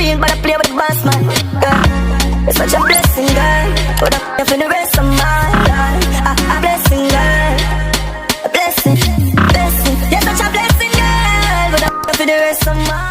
clean, but I play with the boss, man. Girl, it's such a blessing, girl. But I'm for the rest of my life. A blessing, girl. A blessing, blessing. You're such a blessing, girl. But I'm for the rest of my life.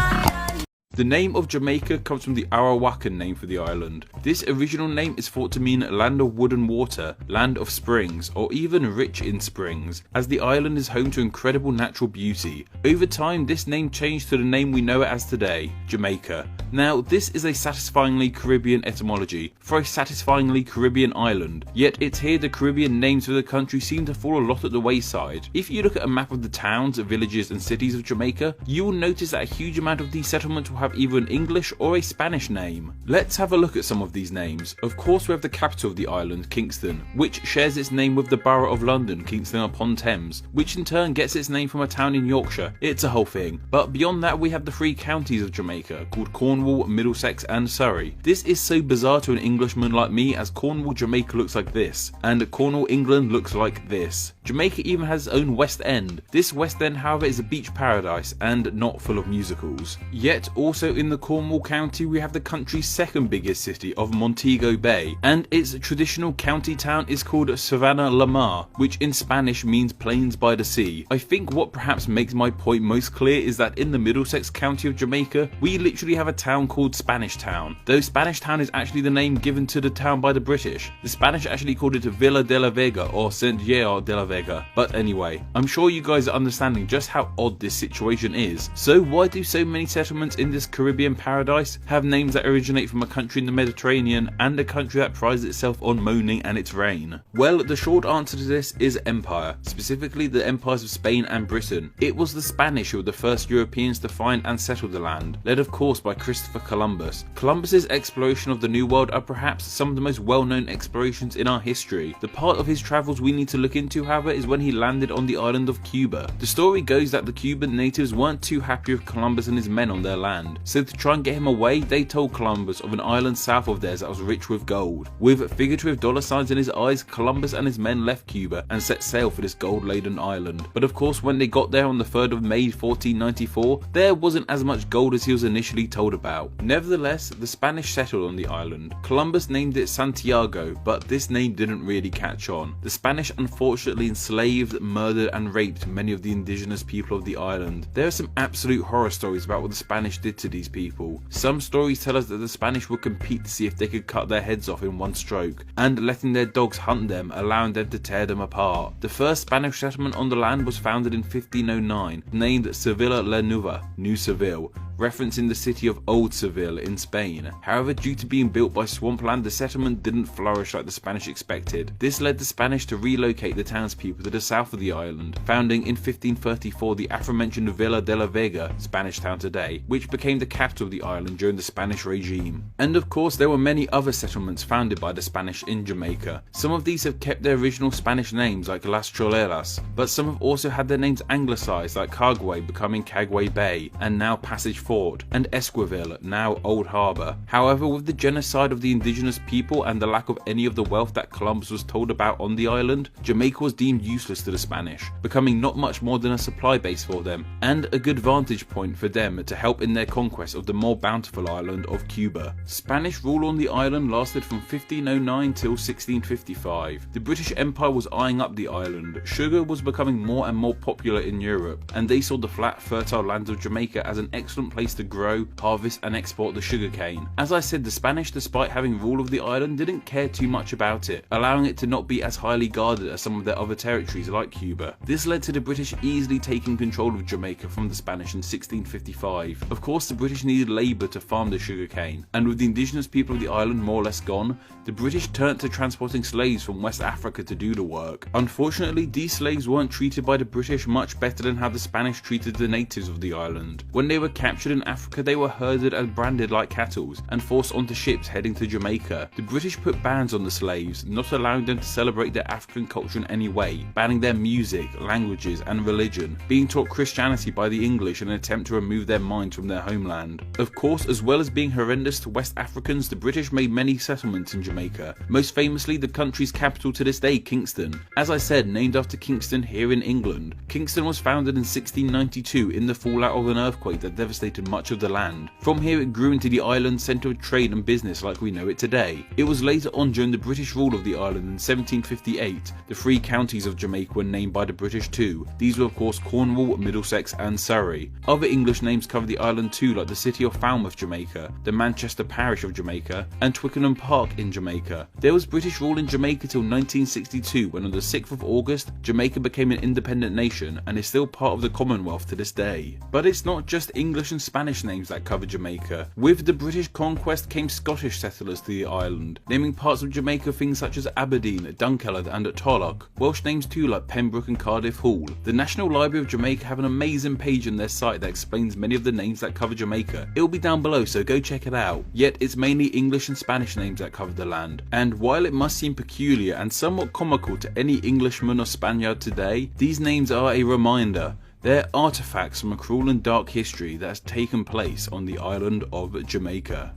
The name of Jamaica comes from the Arawakan name for the island. This original name is thought to mean land of wood and water, land of springs, or even rich in springs, as the island is home to incredible natural beauty. Over time, this name changed to the name we know it as today, Jamaica. Now, this is a satisfyingly Caribbean etymology for a satisfyingly Caribbean island, yet it's here the Caribbean names for the country seem to fall a lot at the wayside. If you look at a map of the towns, villages and cities of Jamaica, you will notice that a huge amount of these settlements will have either an English or a Spanish name. Let's have a look at some of these names. Of course, we have the capital of the island, Kingston, which shares its name with the borough of London, Kingston upon Thames, which in turn gets its name from a town in Yorkshire. It's a whole thing. But beyond that, we have the three counties of Jamaica, called Cornwall, Middlesex and Surrey. This is so bizarre to an Englishman like me, as Cornwall, Jamaica looks like this, and Cornwall, England looks like this. Jamaica even has its own West End. This West End, however, is a beach paradise and not full of musicals. Yet also in the Cornwall County, we have the country's second biggest city of Montego Bay, and its traditional county town is called Savannah La Mar, which in Spanish means plains by the sea. I think what perhaps makes my point most clear is that in the Middlesex County of Jamaica, we literally have a town called Spanish Town. Though Spanish Town is actually the name given to the town by the British. The Spanish actually called it Villa de la Vega or Santiago de la Vega. But anyway, I'm sure you guys are understanding just how odd this situation is. So why do so many settlements in this Caribbean paradise have names that originate from a country in the Mediterranean and a country that prides itself on moaning and its rain? Well, the short answer to this is empire, specifically the empires of Spain and Britain. It was the Spanish who were the first Europeans to find and settle the land, led of course by Christopher Columbus. Columbus's exploration of the New World are perhaps some of the most well-known explorations in our history. The part of his travels we need to look into, however, is when he landed on the island of Cuba. The story goes that the Cuban natives weren't too happy with Columbus and his men on their land, so to try and get him away, they told Columbus of an island south of theirs that was rich with gold. With figurative dollar signs in his eyes, Columbus and his men left Cuba and set sail for this gold-laden island. But of course, when they got there on the 3rd of May 1494, there wasn't as much gold as he was initially told about. Nevertheless, the Spanish settled on the island. Columbus named it Santiago, but this name didn't really catch on. The Spanish unfortunately enslaved, murdered and raped many of the indigenous people of the island. There are some absolute horror stories about what the Spanish did to these people. Some stories tell us that the Spanish would compete to see if they could cut their heads off in one stroke, and letting their dogs hunt them, allowing them to tear them apart. The first Spanish settlement on the land was founded in 1509, named Sevilla la Nueva, New Seville, referencing the city of Old Seville in Spain. However, due to being built by swampland, the settlement didn't flourish like the Spanish expected. This led the Spanish to relocate the townspeople to the south of the island, founding in 1534 the aforementioned Villa de la Vega, Spanish town today, which became the capital of the island during the Spanish regime. And of course, there were many other settlements founded by the Spanish in Jamaica. Some of these have kept their original Spanish names like Las Choleras, but some have also had their names anglicised like Caguay becoming Caguay Bay, and now Passage Fort, and Esquivel, now Old Harbour. However, with the genocide of the indigenous people and the lack of any of the wealth that Columbus was told about on the island, Jamaica was deemed useless to the Spanish, becoming not much more than a supply base for them, and a good vantage point for them to help in their conquest of the more bountiful island of Cuba. Spanish rule on the island lasted from 1509 till 1655. The British Empire was eyeing up the island. Sugar was becoming more and more popular in Europe, and they saw the flat, fertile lands of Jamaica as an excellent place to grow, harvest and export the sugarcane. As I said, the Spanish, despite having rule of the island, didn't care too much about it, allowing it to not be as highly guarded as some of their other territories like Cuba. This led to the British easily taking control of Jamaica from the Spanish in 1655. Of course, the British needed labour to farm the sugarcane, and with the indigenous people of the island more or less gone, the British turned to transporting slaves from West Africa to do the work. Unfortunately, these slaves weren't treated by the British much better than how the Spanish treated the natives of the island. When they were captured in Africa, they were herded and branded like cattle and forced onto ships heading to Jamaica. The British put bans on the slaves, not allowing them to celebrate their African culture in any way, banning their music, languages and religion, being taught Christianity by the English in an attempt to remove their minds from their homeland. Of course, as well as being horrendous to West Africans, the British made many settlements in Jamaica, most famously the country's capital to this day, Kingston. As I said, named after Kingston here in England. Kingston was founded in 1692 in the fallout of an earthquake that devastated dominated much of the land. From here it grew into the island's centre of trade and business like we know it today. It was later on during the British rule of the island in 1758, the 3 counties of Jamaica were named by the British too. These were of course Cornwall, Middlesex and Surrey. Other English names cover the island too, like the city of Falmouth, Jamaica, the Manchester parish of Jamaica and Twickenham Park in Jamaica. There was British rule in Jamaica till 1962, when on the 6th of August, Jamaica became an independent nation and is still part of the Commonwealth to this day. But it's not just English and Spanish names that cover Jamaica. With the British conquest came Scottish settlers to the island, naming parts of Jamaica things such as Aberdeen, Dunkeld and Tarlock. Welsh names too like Pembroke and Cardiff Hall. The National Library of Jamaica have an amazing page on their site that explains many of the names that cover Jamaica. It'll be down below, so go check it out. Yet it's mainly English and Spanish names that cover the land. And while it must seem peculiar and somewhat comical to any Englishman or Spaniard today, these names are a reminder. They're artifacts from a cruel and dark history that has taken place on the island of Jamaica.